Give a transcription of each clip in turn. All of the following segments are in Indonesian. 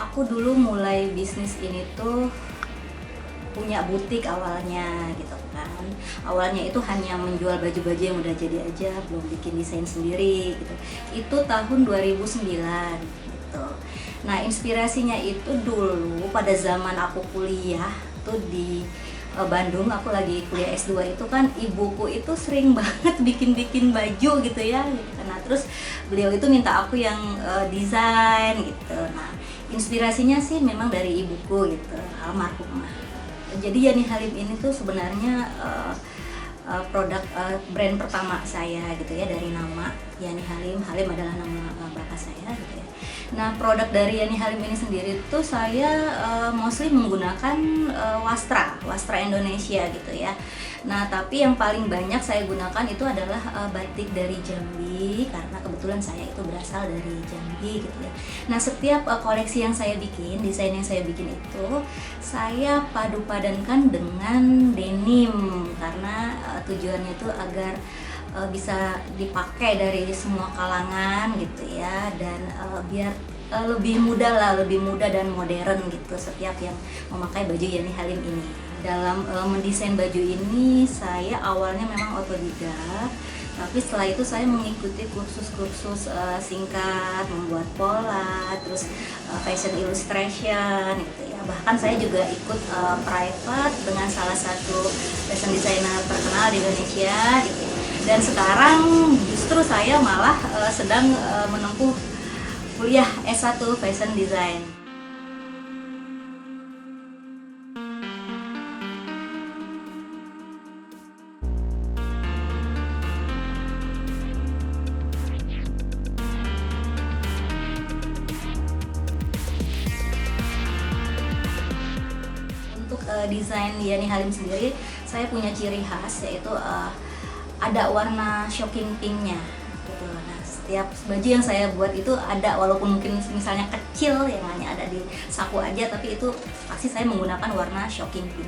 Aku dulu mulai bisnis ini tuh punya butik awalnya gitu kan. Awalnya itu hanya menjual baju-baju yang udah jadi aja, belum bikin desain sendiri gitu. Itu tahun 2009 gitu. Nah, inspirasinya itu dulu pada zaman aku kuliah tuh di Bandung, aku lagi kuliah S2 itu kan ibuku itu sering banget bikin-bikin baju gitu ya gitu. Nah, terus beliau itu minta aku yang desain gitu. Nah, inspirasinya sih memang dari ibuku gitu, almarhumah. Jadi Yani Halim ini tuh sebenarnya produk brand pertama saya gitu ya, dari nama Yani Halim. Halim adalah nama bapak saya gitu ya. Nah, produk dari Yani Halim ini sendiri tuh saya mostly menggunakan wastra Indonesia gitu ya. Nah, tapi yang paling banyak saya gunakan itu adalah batik dari Jambi, karena kebetulan saya itu berasal dari Jambi gitu ya. Nah, setiap koleksi yang saya bikin, desain yang saya bikin itu saya padu-padankan dengan denim, karena tujuannya itu agar bisa dipakai dari semua kalangan gitu ya, dan biar lebih mudah dan modern gitu setiap yang memakai baju Yani Halim ini. Dalam mendesain baju ini saya awalnya memang otodidak, tapi setelah itu saya mengikuti kursus-kursus singkat, membuat pola, terus fashion illustration gitu ya. Bahkan saya juga ikut private dengan salah satu fashion designer terkenal di Indonesia gitu ya. Dan sekarang justru saya malah sedang menempuh kuliah S1 Fashion Design. Untuk desain Yani Halim sendiri, saya punya ciri khas, yaitu ada warna shocking pinknya gitu. Nah, setiap baju yang saya buat itu ada, walaupun mungkin misalnya kecil yang hanya ada di saku aja, tapi itu pasti saya menggunakan warna shocking pink.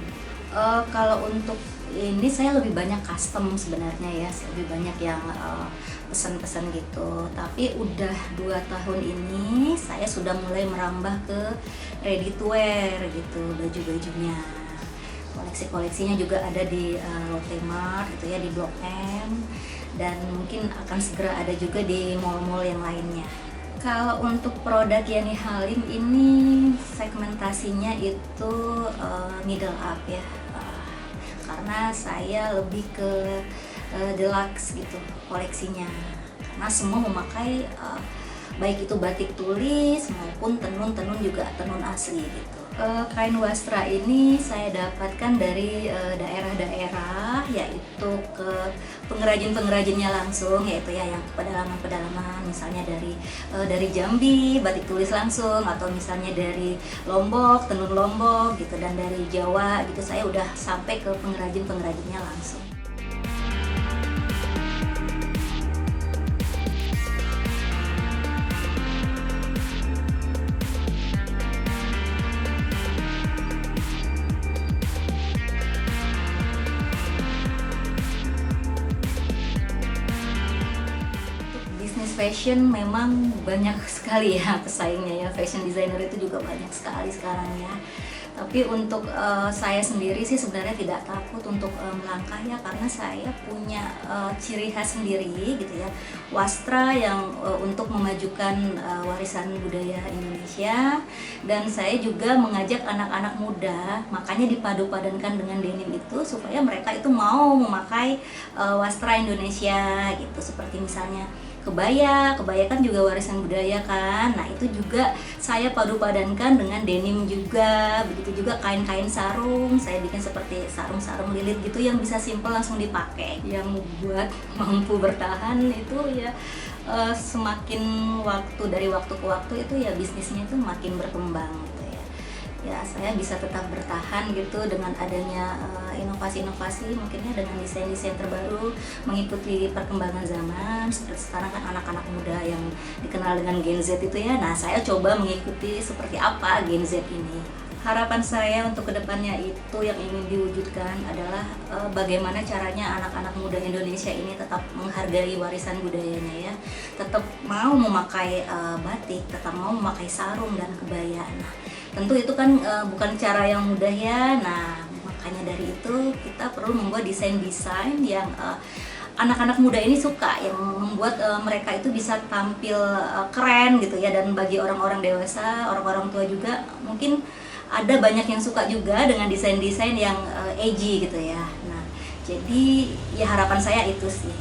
Kalau untuk ini saya lebih banyak custom sebenarnya ya, lebih banyak yang pesan-pesan gitu. Tapi udah 2 tahun ini saya sudah mulai merambah ke ready to wear gitu baju-bajunya. Koleksi-koleksinya juga ada di Lotte Mart gitu ya, di Blok M, dan mungkin akan segera ada juga di mall-mall yang lainnya. Kalau untuk produk Yani Halim ini segmentasinya itu middle up ya, karena saya lebih ke deluxe gitu koleksinya, karena semua memakai baik itu batik tulis maupun tenun juga tenun asli gitu. Kain wastra ini saya dapatkan dari daerah-daerah, yaitu ke pengrajin-pengrajinnya langsung, yaitu ya yang pedalaman-pedalaman, misalnya dari Jambi batik tulis langsung, atau misalnya dari Lombok tenun Lombok gitu, dan dari Jawa gitu saya udah sampai ke pengrajin-pengrajinnya langsung. Bisnis fashion memang banyak sekali ya pesaingnya ya, fashion designer itu juga banyak sekali sekarang ya. Tapi untuk saya sendiri sih sebenarnya tidak takut untuk melangkah ya, karena saya punya ciri khas sendiri gitu ya, wastra yang untuk memajukan warisan budaya Indonesia. Dan saya juga mengajak anak-anak muda, makanya dipadu-padankan dengan denim itu supaya mereka itu mau memakai wastra Indonesia gitu, seperti misalnya kebaya kan juga warisan budaya kan. Nah, itu juga saya padu-padankan dengan denim juga. Begitu juga kain-kain sarung, saya bikin seperti sarung-sarung lilit gitu yang bisa simple langsung dipakai. Yang buat mampu bertahan itu ya semakin dari waktu ke waktu itu ya bisnisnya itu makin berkembang gitu ya. Ya, saya bisa tetap bertahan gitu dengan adanya inovasi-inovasi, mungkinnya dengan desain-desain terbaru, mengikuti perkembangan zaman. Seperti sekarang kan anak-anak muda yang dikenal dengan Gen Z itu ya, nah saya coba mengikuti seperti apa Gen Z ini. Harapan saya untuk kedepannya itu yang ingin diwujudkan adalah bagaimana caranya anak-anak muda Indonesia ini tetap menghargai warisan budayanya ya, tetap mau memakai batik, tetap mau memakai sarung dan kebaya. Nah, tentu itu kan bukan cara yang mudah ya. Nah, makanya dari itu kita perlu membuat desain-desain yang anak-anak muda ini suka, yang membuat mereka itu bisa tampil keren gitu ya. Dan bagi orang-orang dewasa, orang-orang tua juga mungkin ada banyak yang suka juga dengan desain-desain yang edgy gitu ya. Nah, jadi ya harapan saya itu sih.